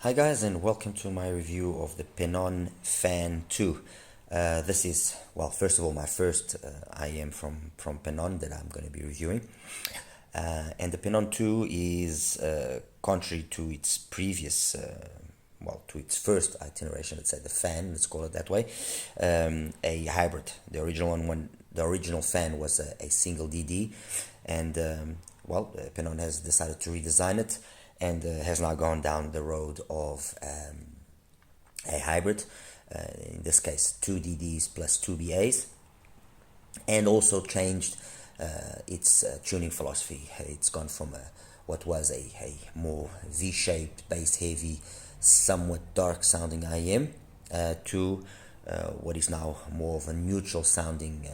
Hi guys, and welcome to my review of the PENON Fan2. This is, well, first of all, my first IM from PENON that I'm going to be reviewing. And the PENON 2 is, contrary to its previous, to its first iteration, let's say the fan, let's call it that way, a hybrid. The original fan was a single DD, and PENON has decided to redesign it and has now gone down the road of a hybrid, in this case 2 DDs plus 2 BAs, and also changed its tuning philosophy. It's gone from what was a more V-shaped, bass-heavy, somewhat dark sounding IM to what is now more of a neutral sounding,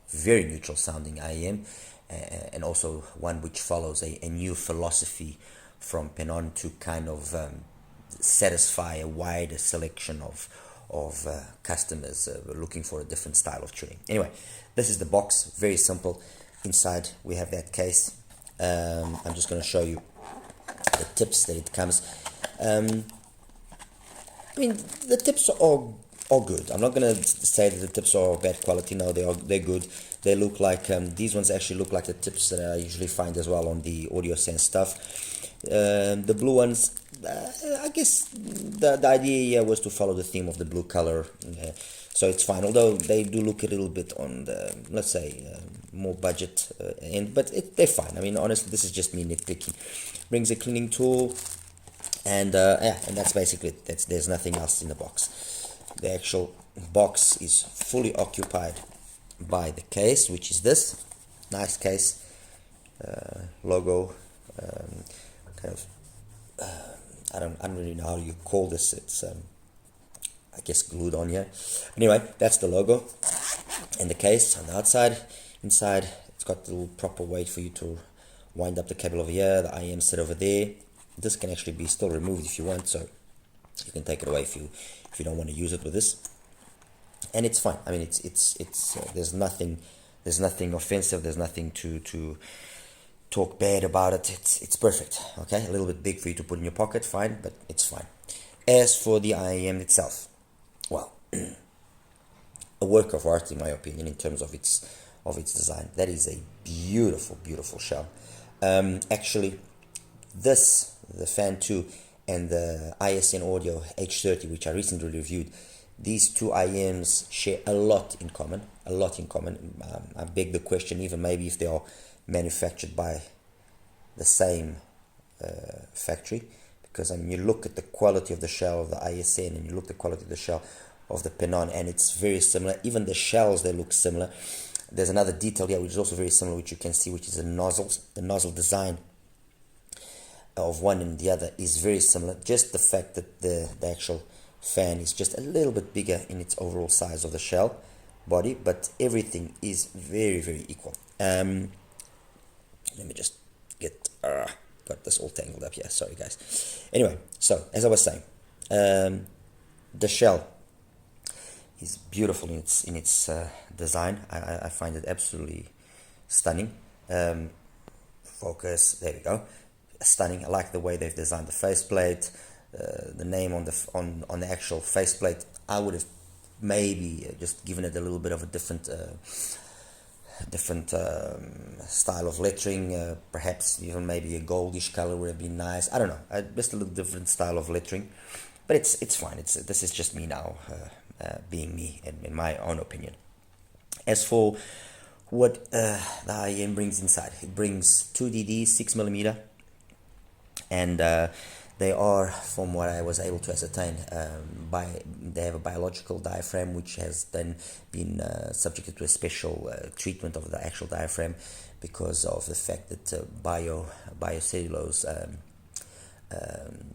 very neutral sounding IM, and also one which follows a new philosophy from PENON to kind of satisfy a wider selection of customers looking for a different style of tuning. Anyway, this is the box, very simple. Inside we have that case. I'm just going to show you the tips that it comes. I mean, the tips are good. I'm not going to say that the tips are bad quality. No, they're good. They look like these ones actually look like the tips that I usually find as well on the AudioSense stuff. The blue ones, I guess the idea here was to follow the theme of the blue color, so it's fine. Although they do look a little bit on the, let's say, more budget end, but they're fine. I mean, honestly, this is just me nitpicking. Brings a cleaning tool, and and that's basically it. There's nothing else in the box. The actual box is fully occupied by the case, which is this nice case, logo. Kind of, I don't really know how you call this. It's I guess glued on here. Anyway, that's the logo and the case on the outside. Inside, it's got the little proper way for you to wind up the cable over here. The IM sit over there. This can actually be still removed if you want, so you can take it away if you don't want to use it with this. And it's fine. I mean, it's there's nothing offensive. There's nothing to talk bad about it. It's perfect. Okay, a little bit big for you to put in your pocket, fine, but it's fine. As for the IM itself, well, a work of art in my opinion in terms of its design. That is a beautiful shell. Actually, the Fan 2 and the ISN Audio H30, which I recently reviewed, these two IMs share a lot in common. I beg the question, even maybe if they are manufactured by the same factory, because I mean, you look at the quality of the shell of the ISN and you look at the quality of the shell of the PENON, and it's very similar. Even the shells, they look similar. There's another detail here which is also very similar, which you can see, which is the nozzles. The nozzle design of one and the other is very similar. Just the fact that the actual fan is just a little bit bigger in its overall size of the shell body, but everything is very equal. Let me just get got this all tangled up here. Sorry, guys. Anyway, so as I was saying, the shell is beautiful in its design. I find it absolutely stunning. Focus. There we go. Stunning. I like the way they've designed the faceplate. The name on the actual faceplate. I would have maybe just given it a little bit of a different style of lettering, perhaps even maybe a goldish color would have been nice. I don't know, just a little different style of lettering, but it's fine. This is just me now, being me in my own opinion. As for what the IM brings inside, it brings 2 DDs, 6mm, and they are, from what I was able to ascertain, they have a biological diaphragm which has then been subjected to a special treatment of the actual diaphragm because of the fact that biocellulose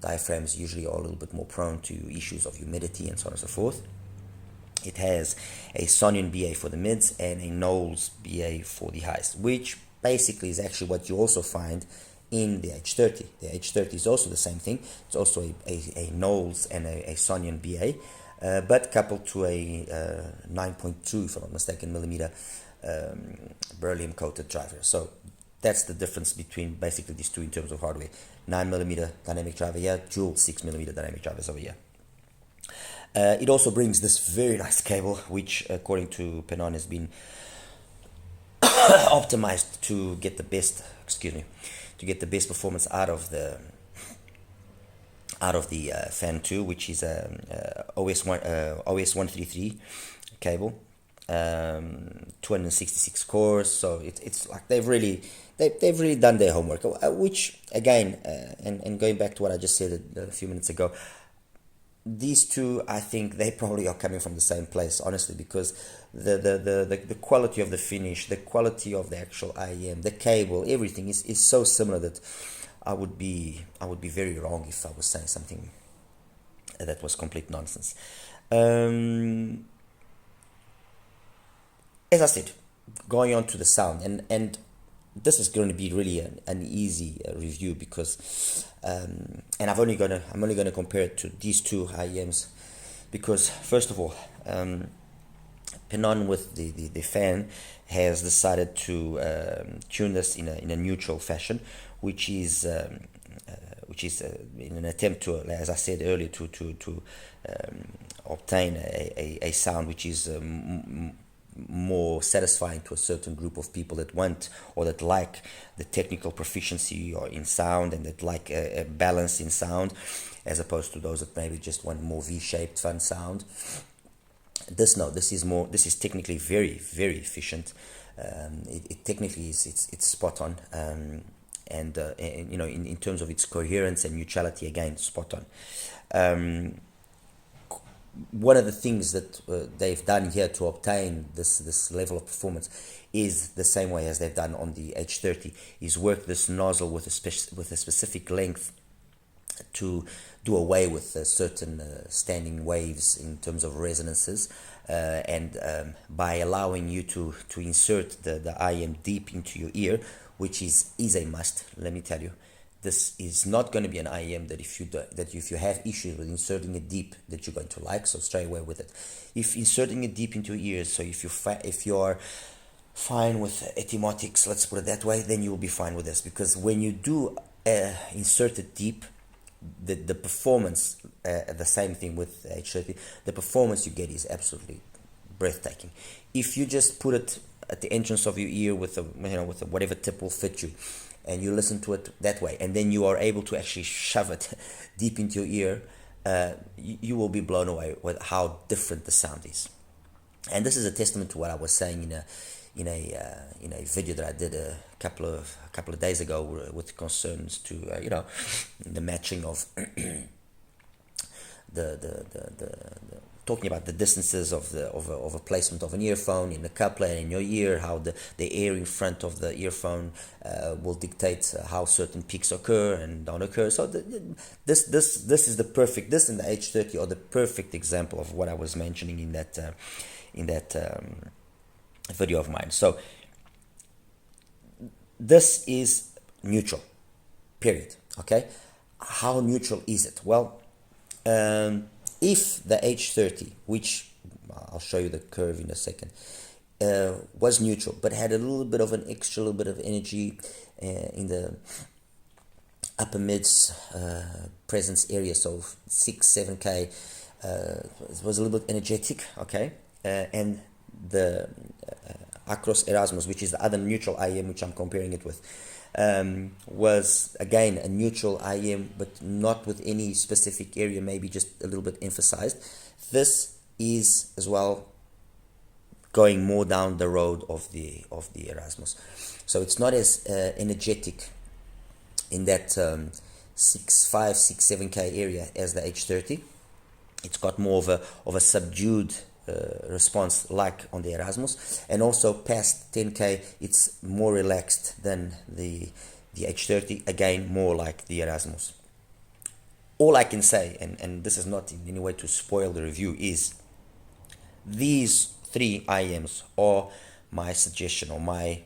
diaphragms usually are a little bit more prone to issues of humidity and so on and so forth. It has a Sonian BA for the mids and a Knowles BA for the highs, which basically is actually what you also find in the H30. The H30 is also the same thing. It's also a Knowles and a Sonian BA, but coupled to a 9.2, if I'm not mistaken, millimeter beryllium coated driver. So that's the difference between basically these two in terms of hardware. 9mm dynamic driver here, dual 6mm dynamic drivers over here. It also brings this very nice cable, which according to PENON has been optimized to get the best, performance out of the Fan 2, which is a OS133 cable, 266 cores. So it's like they've really done their homework, which again, and going back to what I just said a few minutes ago, these two, I think they probably are coming from the same place, honestly, because the quality of the finish, the quality of the actual IEM, the cable, everything is so similar that I would be very wrong if I was saying something that was complete nonsense. As I said, going on to the sound, and this is going to be really an easy review because, and I'm only gonna compare it to these two IEMs because, first of all, PENON with the fan has decided to tune this in a neutral fashion, which is in an attempt to, as I said earlier, to obtain a sound which is more satisfying to a certain group of people that want or that like the technical proficiency or in sound, and that like a balance in sound, as opposed to those that maybe just want more V-shaped fun sound. This is technically very, very efficient. It technically it's spot on, and you know, in terms of its coherence and neutrality, again, spot on. One of the things that they've done here to obtain this level of performance is the same way as they've done on the H30, is work this nozzle with a specific length to do away with certain standing waves in terms of resonances, and by allowing you to insert the IM deep into your ear, which is a must. Let me tell you, this is not going to be an IEM that if you have issues with inserting it deep, that you're going to like. So stray away with it. If inserting it deep into your ears, so if you're fine with etymotics, let's put it that way, then you will be fine with this, because when you do insert it deep, the performance, the same thing with H30, the performance you get is absolutely breathtaking. If you just put it at the entrance of your ear with whatever tip will fit you, and you listen to it that way, and then you are able to actually shove it deep into your ear, you will be blown away with how different the sound is. And this is a testament to what I was saying in a video that I did a couple of days ago with concerns to the matching of the talking about the distances of a placement of an earphone in the coupler and in your ear, how the air in front of the earphone will dictate how certain peaks occur and don't occur. So this is the perfect, this and the H30 are the perfect example of what I was mentioning in that video of mine. So this is neutral, period. Okay, how neutral is it? Well, if the H30, which I'll show you the curve in a second, was neutral but had a little bit of an extra little bit of energy in the upper mids presence area, so 6-7K, it was a little bit energetic, okay, and the Acros Erasmus, which is the other neutral IEM which I'm comparing it with, was again a neutral IEM, but not with any specific area, maybe just a little bit emphasized. This is as well going more down the road of the Erasmus, so it's not as energetic in that 6-7K area as the H30. It's got more of a subdued response like on the Erasmus, and also past 10K it's more relaxed than the H30, again more like the Erasmus. All I can say, and this is not in any way to spoil the review, is these three IEMs are my suggestion, or my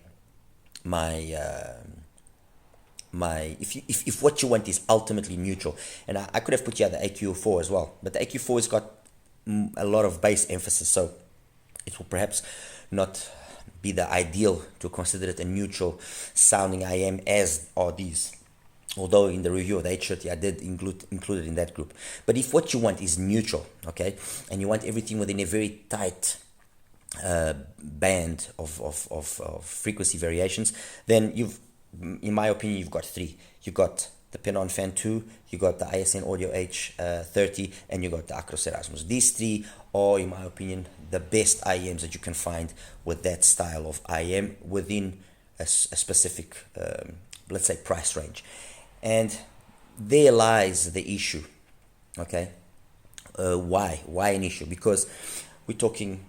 if what you want is ultimately neutral. And I could have put here the AQ4 as well, but the AQ4 has got a lot of bass emphasis, so it will perhaps not be the ideal to consider it a neutral sounding IM, as are these. Although in the review of the H30 I did include it in that group. But if what you want is neutral, okay, and you want everything within a very tight band of frequency variations, then in my opinion, you've got three. You've got the PENON Fan2, you got the ISN Audio H30, and you got the Acros Erasmus. These three are, in my opinion, the best IEMs that you can find with that style of IEM within a specific, let's say, price range. And there lies the issue, okay? Why an issue? Because we're talking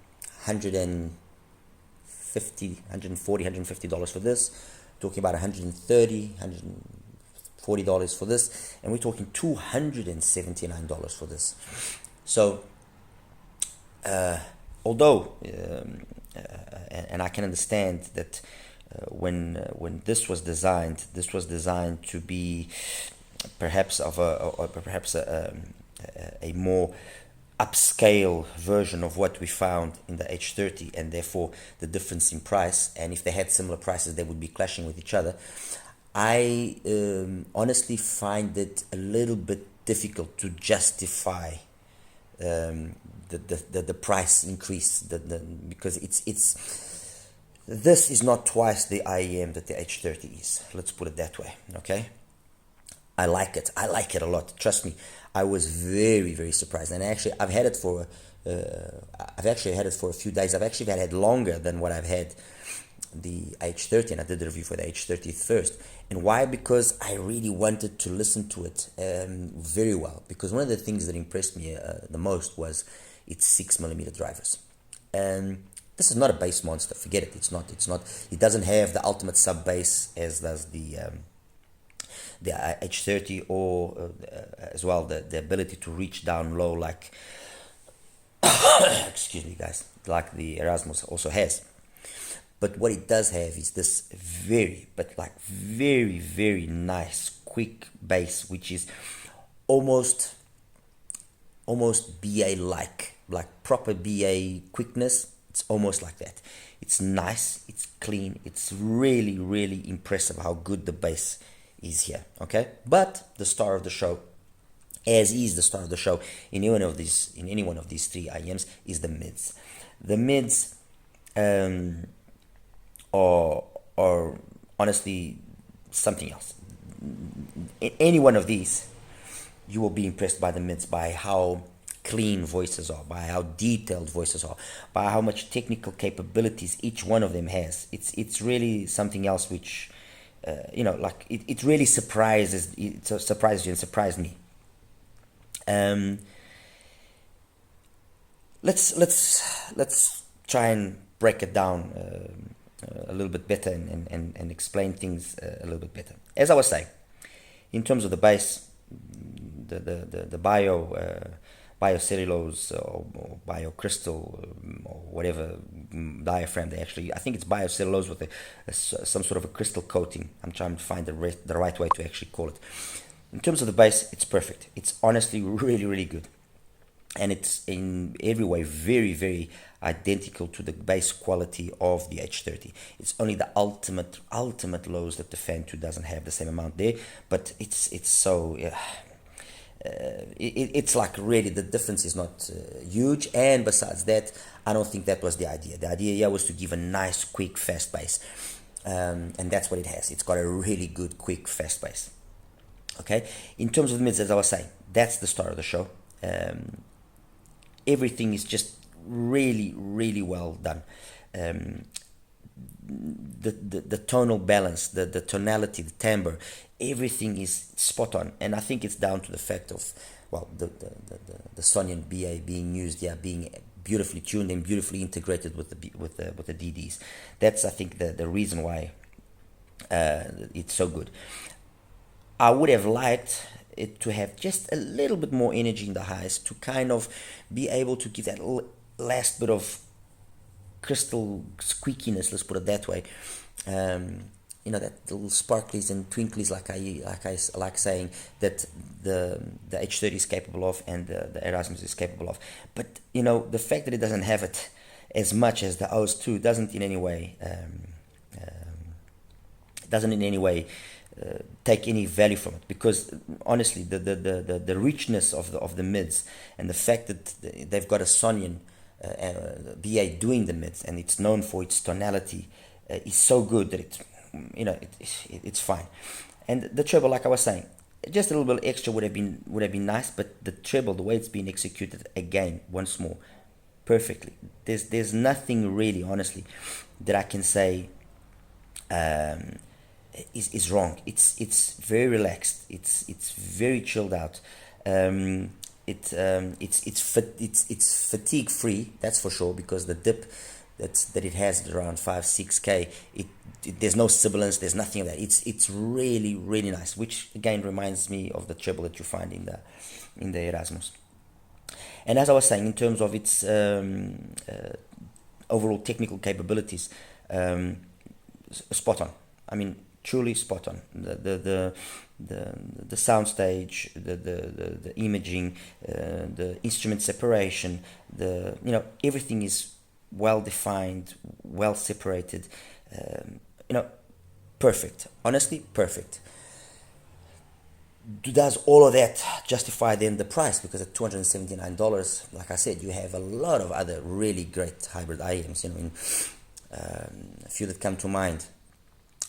$150 for this, talking about $130, $140 for this, and we're talking $279 for this. So although and I can understand that when this was designed to be perhaps a more upscale version of what we found in the H30, and therefore the difference in price, and if they had similar prices they would be clashing with each other. I honestly find it a little bit difficult to justify the price increase, because this is not twice the IEM that the H30 is. Let's put it that way, okay? I like it a lot. Trust me, I was very, very surprised, and I've had it for a few days. I've actually had it longer than what I've had the H30, and I did the review for the H30 first. And why? Because I really wanted to listen to it very well. Because one of the things that impressed me the most was its 6mm drivers. This is not a bass monster. Forget it. It's not. It doesn't have the ultimate sub bass as does the H30, or as well the ability to reach down low like excuse me, guys, like the Erasmus also has. But what it does have is this very, very nice quick bass, which is almost BA like proper BA quickness. It's almost like that. It's nice, it's clean, it's really, really impressive how good the bass is here, okay? But the star of the show, as is the star of the show in any one of these three IEMs, is the mids. The mids are honestly something else. In any one of these, you will be impressed by the mids, by how clean voices are, by how detailed voices are, by how much technical capabilities each one of them has. It's really something else which it really surprises you and surprised me. Let's try and break it down a little bit better and explain things a little bit better. As I was saying, in terms of the bass, the biocellulose or biocrystal or whatever diaphragm I think it's biocellulose with some sort of a crystal coating. I'm trying to find the right way to actually call it. In terms of the bass, it's perfect. It's honestly really, really good, and it's in every way very, very identical to the bass quality of the H30. It's only the ultimate lows that the Fan 2 doesn't have the same amount there, but it's so it's like really the difference is not huge. And besides that, I don't think that was the idea. The idea here was to give a nice, quick, fast bass, and that's what it has. It's got a really good, quick, fast bass. Okay, in terms of the mids, as I was saying, that's the star of the show. Everything is just really, really well done. The tonal balance, the tonality, the timbre, everything is spot on, and I think it's down to the fact of the Sonian BA being used here, being beautifully tuned and beautifully integrated with the DDs. That's, I think, the reason why it's so good. I would have liked it to have just a little bit more energy in the highs to kind of be able to give that last bit of crystal squeakiness, let's put it that way. That little sparklies and twinklies, like I like saying that the H30 is capable of and the Erasmus is capable of. But the fact that it doesn't have it, as much as the OS2 doesn't in any way take any value from it, because honestly the richness of the mids, and the fact that they've got a Sonian BA doing the mids, and it's known for its tonality, is so good that it's fine. And the treble, like I was saying, just a little bit extra would have been nice, but the treble, the way it's been executed, again, once more, perfectly. There's nothing really, honestly, that I can say is wrong. It's very relaxed. It's very chilled out. It's fatigue free, that's for sure, because the dip that it has at around 5-6K, there's no sibilance, there's nothing of that. It's really, really nice, which again reminds me of the treble that you find in the Erasmus. And as I was saying, in terms of its overall technical capabilities, spot on. I mean, truly spot on. The soundstage, the imaging, the instrument separation, everything is well defined, well separated. Perfect. Honestly, perfect. Does all of that justify then the price? Because at $279, like I said, you have a lot of other really great hybrid IEMs. A few that come to mind: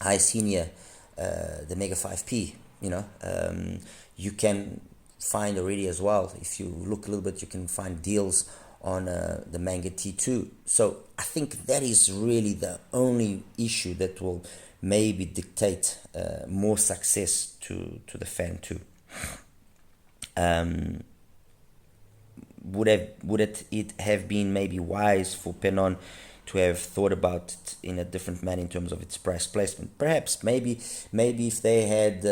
XINHS, the Mega 5P. You can find already as well, if you look a little bit, you can find deals on the Manga T2. So I think that is really the only issue that will maybe dictate more success to the Fan 2. Would it have been maybe wise for PENON to have thought about it in a different manner in terms of its price placement? Perhaps, maybe if they had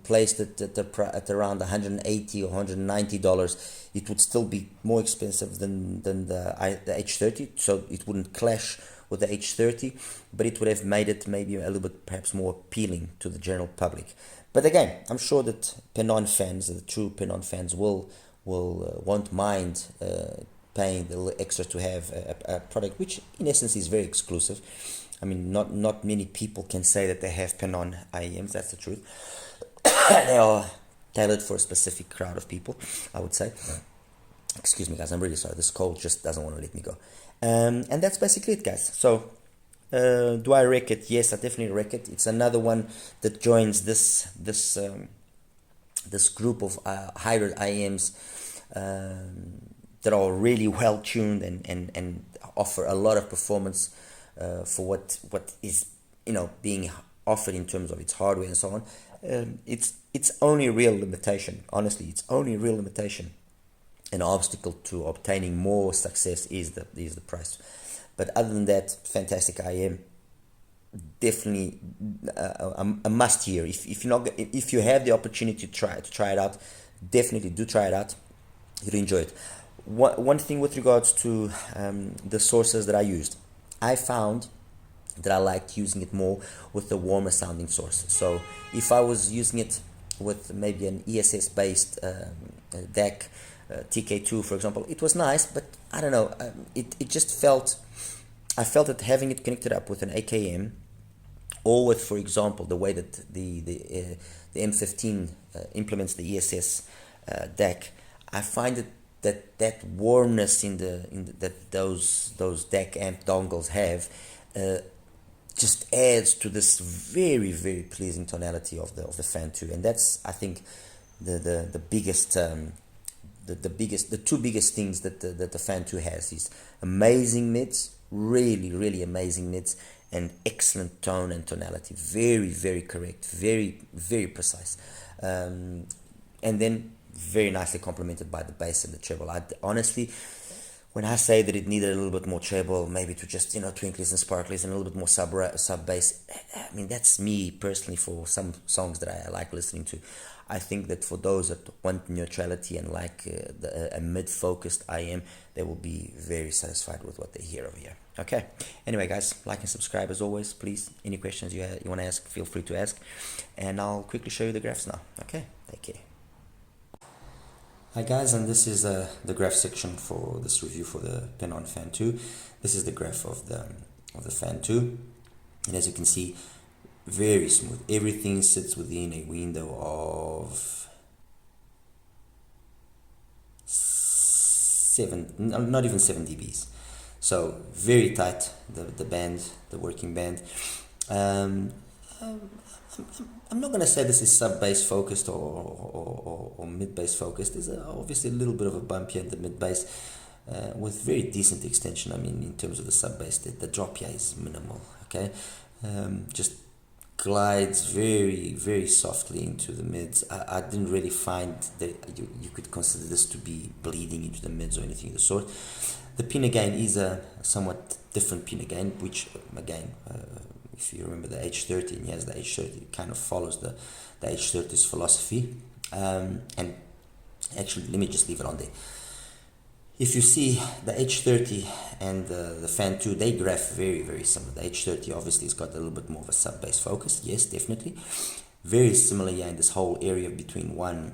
placed it at around $180 or $190, it would still be more expensive than the H30, so it wouldn't clash with the H30, but it would have made it maybe a little bit perhaps more appealing to the general public. But again, I'm sure that PENON fans, the true PENON fans, won't mind paying the little extra to have a product which in essence is very exclusive. I mean, not many people can say that they have PENON IEMs, that's the truth. They are tailored for a specific crowd of people, I would say. Excuse me, guys, I'm really sorry. This cold just doesn't want to let me go. And that's basically it, guys. So, do I wreck it? Yes, I definitely wreck it. It's another one that joins this group of hybrid IEMs that are really well tuned and offer a lot of performance for what is being offered in terms of its hardware and so on. Its only real limitation, honestly, its only real limitation, an obstacle to obtaining more success is the price. But other than that, fantastic IEM. Definitely a must here. If you have the opportunity to try it out, definitely do try it out. You'll enjoy it. One thing with regards to the sources that I used, I found that I liked using it more with the warmer sounding source. So if I was using it with maybe an ESS based DAC, TK2 for example, it was nice, but I don't know, it just I felt that having it connected up with an AKM, or with, for example, the way that the M15 implements the ESS DAC, I find that warmness that those DAC amp dongles have just adds to this very, very pleasing tonality of the Fan 2, and that's, I think, the biggest the two biggest things that the Fan 2 has is amazing mids, really, really amazing mids, and excellent tone and tonality. Very, very correct, very, very precise, and then very nicely complemented by the bass and the treble. Honestly, when I say that it needed a little bit more treble, maybe to just twinklies and sparklies and a little bit more sub bass, I mean, that's me personally for some songs that I like listening to. I think that for those that want neutrality and like a mid-focused IM, they will be very satisfied with what they hear over here. Okay. Anyway, guys, like and subscribe as always, please. Any questions you want to ask, feel free to ask. And I'll quickly show you the graphs now. Okay. Take care. Hi guys, and this is the graph section for this review for the PENON Fan2. This is the graph of the Fan 2, and as you can see, very smooth. Everything sits within a window of not even 7 dBs. So very tight, the band, the working band. I'm not going to say this is sub-bass focused or mid-bass focused. There's obviously a little bit of a bump here in the mid-bass with very decent extension. I mean, in terms of the sub-bass, the drop here is minimal, okay? Just glides very, very softly into the mids. I didn't really find that you could consider this to be bleeding into the mids or anything of the sort. The pin again is a somewhat different pin again, which again, if you remember the H30, and yes, the H30 it kind of follows the H30's philosophy. And actually, let me just leave it on there. If you see the H30 and the Fan 2, they graph very, very similar. The H30 obviously has got a little bit more of a sub-bass focus. Yes, definitely. Very similar here in this whole area between 1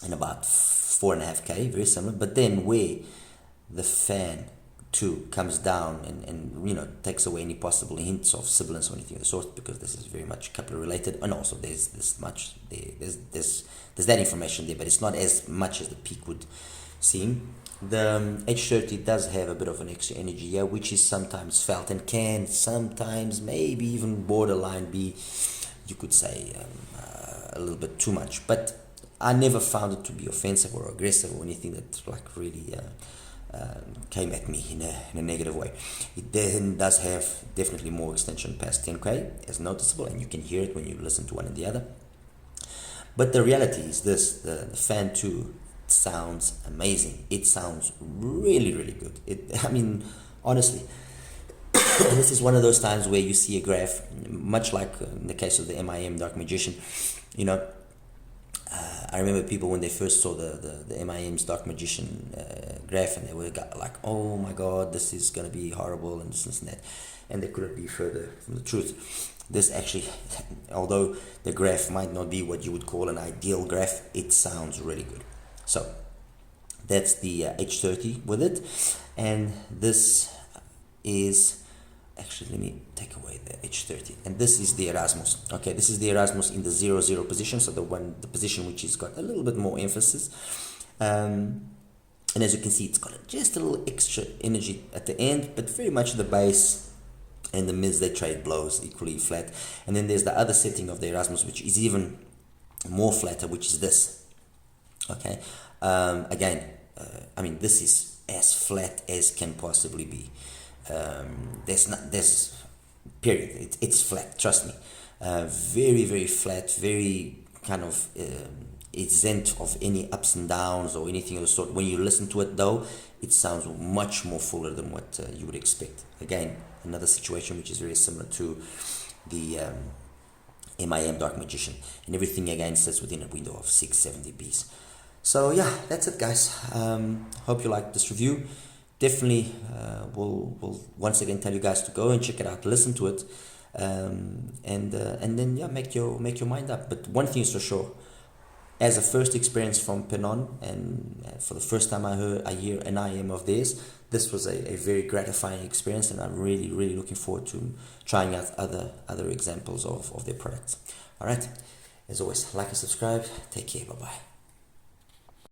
and about 4.5K, very similar. But then where the Fan 2 comes down and you know, takes away any possible hints of sibilance or anything of the sort, because this is very much coupler related, and also there's that information there, but it's not as much as the peak would seem. The H30 does have a bit of an extra energy here, which is sometimes felt and can sometimes maybe even borderline be, you could say, a little bit too much. But I never found it to be offensive or aggressive or anything that like really came at me in a negative way. It then does have definitely more extension past 10K, as noticeable, and you can hear it when you listen to one and the other. But the reality is this: the Fan 2 sounds amazing. It sounds really, really good. I mean, honestly, this is one of those times where you see a graph, much like in the case of the MIM Dark Magician. You know, I remember people when they first saw the MIM's Dark Magician graph, and they were like, oh my god, this is going to be horrible and this and that, and they couldn't be further from the truth. This actually, although the graph might not be what you would call an ideal graph, it sounds really good. So that's the H30 with it, and this is actually, let me take away the H30, and this is the Erasmus. Okay, this is the Erasmus in the 0-0 position, so the position which has got a little bit more emphasis, and as you can see, it's got just a little extra energy at the end, but very much the bass and the mids, they trade blows equally flat. And then there's the other setting of the Erasmus, which is even more flatter, which is this. Okay, again, I mean, this is as flat as can possibly be. There's period. It's flat. Trust me. Very, very flat. Very kind of exempt of any ups and downs or anything of the sort. When you listen to it, though, it sounds much more fuller than what you would expect. Again, another situation which is very similar to the MIM Dark Magician, and everything again sits within a window of 6-7 dBs. So yeah, that's it, guys. Hope you liked this review. Definitely we'll once again tell you guys to go and check it out, listen to it, and then yeah, make your mind up. But one thing is for sure, as a first experience from PENON, and for the first time I hear an IM of theirs, this was a very gratifying experience, and I'm really, really looking forward to trying out other examples of their products. All right, as always, like and subscribe. Take care. Bye bye.